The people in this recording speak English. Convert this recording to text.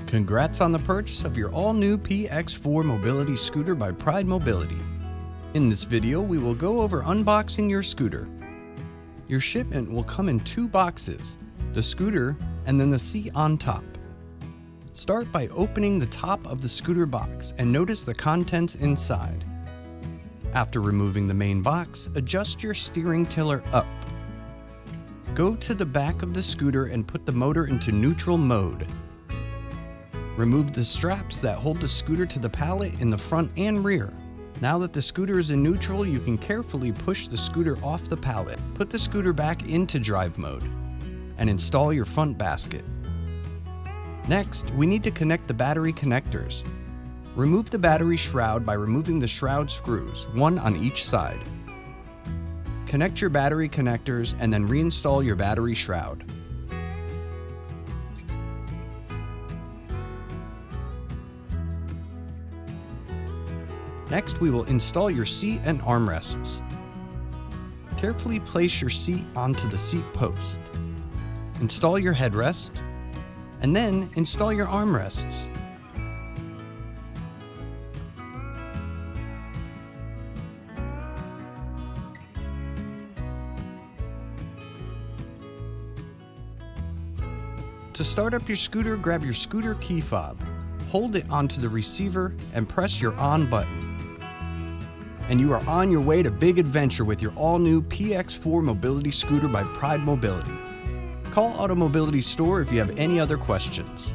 Congrats on the purchase of your all-new PX4 Mobility Scooter by Pride Mobility. In this video, we will go over unboxing your scooter. Your shipment will come in 2 boxes, the scooter and then the seat on top. Start by opening the top of the scooter box and notice the contents inside. After removing the main box, adjust your steering tiller up. Go to the back of the scooter and put the motor into neutral mode. Remove the straps that hold the scooter to the pallet in the front and rear. Now that the scooter is in neutral, you can carefully push the scooter off the pallet. Put the scooter back into drive mode and install your front basket. Next, we need to connect the battery connectors. Remove the battery shroud by removing the shroud screws, one on each side. Connect your battery connectors and then reinstall your battery shroud. Next, we will install your seat and armrests. Carefully place your seat onto the seat post. Install your headrest, and then install your armrests. To start up your scooter, grab your scooter key fob, hold it onto the receiver, and press your on button. And you are on your way to big adventure with your all-new PX4 Mobility Scooter by Pride Mobility. Call AutoMobility store if you have any other questions.